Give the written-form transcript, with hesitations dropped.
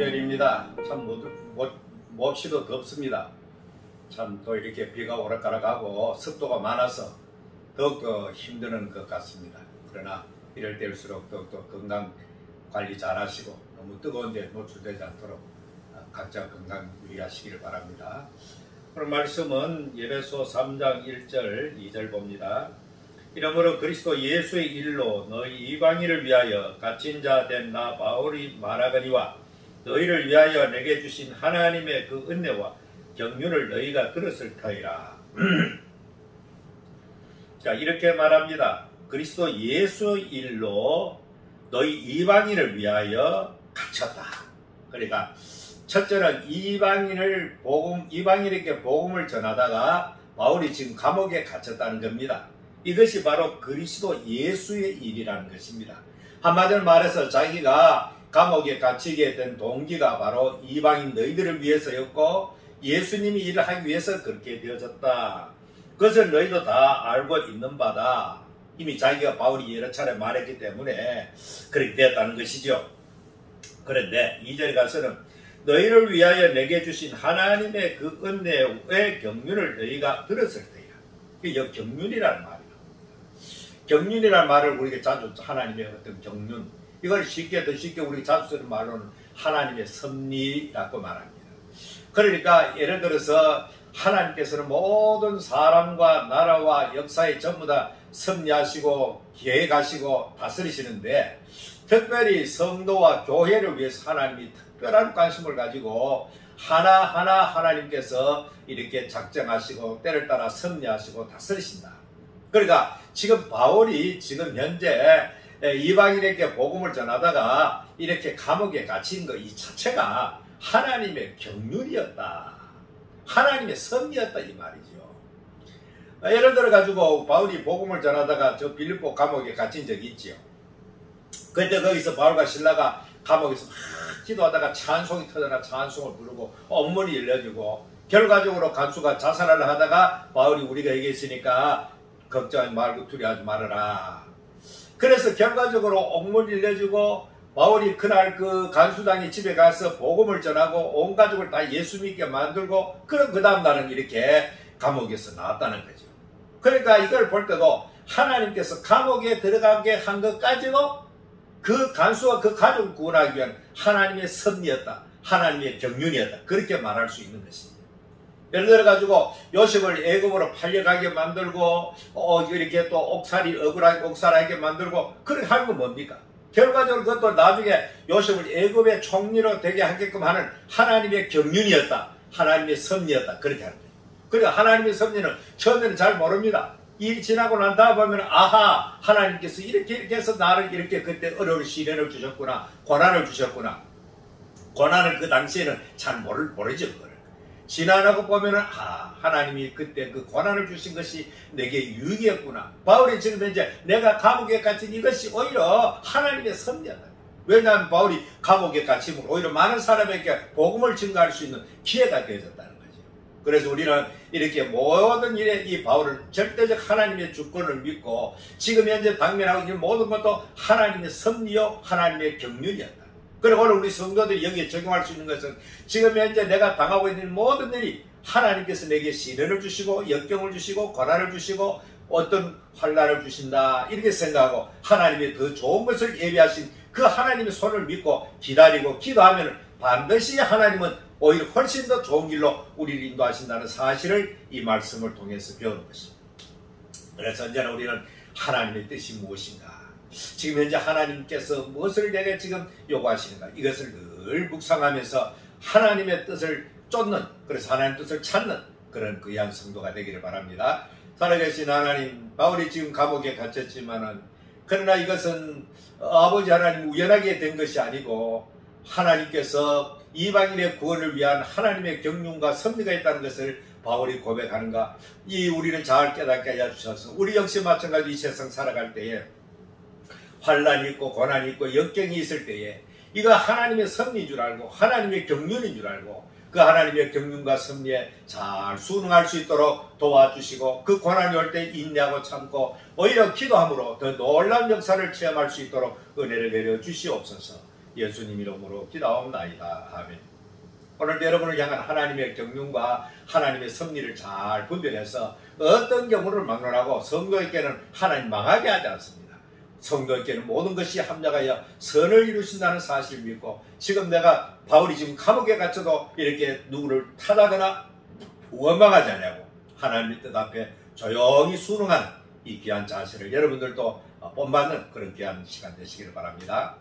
금요일입니다. 참 몹시도 덥습니다. 참 또 이렇게 비가 오락가락하고 습도가 많아서 더욱더 힘드는 것 같습니다. 그러나 이럴 때일수록 더욱더 건강 관리 잘 하시고 너무 뜨거운 데 노출되지 않도록 각자 건강 유의하시길 바랍니다. 오늘 말씀은 에베소 3장 1절 2절 봅니다. 이러므로 그리스도 예수의 일로 너희 이방인을 위하여 갇힌 자 된 나 바울이 말하거니와 너희를 위하여 내게 주신 하나님의 그 은혜와 경륜을 너희가 들었을 터이라. 자, 이렇게 말합니다. 그리스도 예수 일로 너희 이방인을 위하여 갇혔다. 그러니까 첫째는 이방인에게 복음을 전하다가 바울이 지금 감옥에 갇혔다는 겁니다. 이것이 바로 그리스도 예수의 일이라는 것입니다. 한마디로 말해서 자기가 감옥에 갇히게 된 동기가 바로 이방인 너희들을 위해서였고 예수님이 일을 하기 위해서 그렇게 되어졌다. 그것을 너희도 다 알고 있는 바다. 이미 자기가 바울이 여러 차례 말했기 때문에 그렇게 되었다는 것이죠. 그런데 2절에 가서는 너희를 위하여 내게 주신 하나님의 그 은혜의 경륜을 너희가 들었을 때야. 이게 경륜이라는 말이에요. 경륜이라는 말을 우리가 자주 하나님의 어떤 경륜, 이걸 더 쉽게 우리가 자주 쓰는 말로는 하나님의 섭리라고 말합니다. 그러니까 예를 들어서 하나님께서는 모든 사람과 나라와 역사에 전부 다 섭리하시고 계획하시고 다스리시는데 특별히 성도와 교회를 위해서 하나님이 특별한 관심을 가지고 하나하나 하나님께서 이렇게 작정하시고 때를 따라 섭리하시고 다스리신다. 그러니까 지금 바울이 지금 현재 이방인에게 복음을 전하다가 이렇게 감옥에 갇힌 것 이 자체가 하나님의 경륜이었다. 하나님의 섭리였다 이 말이죠. 예를 들어 가지고 바울이 복음을 전하다가 저 빌립보 감옥에 갇힌 적이 있죠. 그때 거기서 바울과 실라가 감옥에서 막 기도하다가 찬송이 터져나 찬송을 부르고 옥문이 열려지고 결과적으로 간수가 자살하려 하다가 바울이 우리가 얘기했으니까 걱정하지 말고 두려워하지 말아라. 그래서 결과적으로 옥문이 열려지고 바울이 그날 그 간수장의 집에 가서 복음을 전하고 온 가족을 다 예수 믿게 만들고 그럼 그 다음 날은 이렇게 감옥에서 나왔다는 거죠. 그러니까 이걸 볼 때도 하나님께서 감옥에 들어가게 한 것까지도 그 간수와 그 가족을 구원하기 위한 하나님의 섭리였다. 하나님의 경륜이었다. 그렇게 말할 수 있는 것입니다. 예를 들어 가지고 요셉을 애굽으로 팔려가게 만들고 이렇게 또 옥살하게 만들고 그렇게 하는 건 뭡니까? 결과적으로 그것도 나중에 요셉을 애굽의 총리로 되게 하게끔 하는 하나님의 경륜이었다. 하나님의 섭리였다. 그렇게 하는 거예요. 그러니까 하나님의 섭리는 처음에는 잘 모릅니다. 일이 지나고 난 다음 보면 아하 하나님께서 이렇게 해서 나를 이렇게 그때 어려운 시련을 주셨구나. 고난을 주셨구나. 고난을 그 당시에는 잘 모르죠. 그걸. 지나고 보면은 하나님이 그때 그 고난을 주신 것이 내게 유익이었구나. 바울이 지금 현재 내가 감옥에 갇힌 이것이 오히려 하나님의 섭리였다. 왜냐하면 바울이 감옥에 갇힘으로 오히려 많은 사람에게 복음을 증거할 수 있는 기회가 되어졌다는 거죠. 그래서 우리는 이렇게 모든 일에 이 바울은 절대적 하나님의 주권을 믿고 지금 현재 당면하고 있는 모든 것도 하나님의 섭리요 하나님의 경륜이었다. 그리고 오늘 우리 성도들이 여기에 적용할 수 있는 것은 지금 현재 내가 당하고 있는 모든 일이 하나님께서 내게 시련을 주시고 역경을 주시고 고난을 주시고 어떤 환난을 주신다 이렇게 생각하고 하나님의 더 좋은 것을 예비하신 그 하나님의 손을 믿고 기다리고 기도하면 반드시 하나님은 오히려 훨씬 더 좋은 길로 우리를 인도하신다는 사실을 이 말씀을 통해서 배우는 것입니다. 그래서 이제는 우리는 하나님의 뜻이 무엇인가, 지금 현재 하나님께서 무엇을 내게 지금 요구하시는가, 이것을 늘 묵상하면서 하나님의 뜻을 쫓는, 그래서 하나님의 뜻을 찾는 그런 귀한 성도가 되기를 바랍니다. 살아계신 하나님, 바울이 지금 감옥에 갇혔지만은 그러나 이것은 아버지 하나님 우연하게 된 것이 아니고 하나님께서 이방인의 구원을 위한 하나님의 경륜과 섭리가 있다는 것을 바울이 고백하는가, 이 우리는 잘 깨닫게 해주셔서 우리 역시 마찬가지로 이 세상 살아갈 때에 환난이 있고 고난이 있고 역경이 있을 때에 이거 하나님의 섭리인 줄 알고 하나님의 경륜인 줄 알고 그 하나님의 경륜과 섭리에 잘 순응할 수 있도록 도와주시고 그 고난이 올 때 인내하고 참고 오히려 기도함으로 더 놀라운 역사를 체험할 수 있도록 은혜를 내려 주시옵소서. 예수님 이름으로 기도하옵나이다. 아멘. 오늘 여러분을 향한 하나님의 경륜과 하나님의 섭리를 잘 분별해서 어떤 경우를 막론하고 성도에게는 하나님 망하게 하지 않습니다. 성도에게는 모든 것이 합력하여 선을 이루신다는 사실을 믿고, 지금 내가 바울이 지금 감옥에 갇혀도 이렇게 누구를 탓하거나 원망하지 않냐고 하나님의 뜻 앞에 조용히 순응한 이 귀한 자세를 여러분들도 본받는 그런 귀한 시간 되시기를 바랍니다.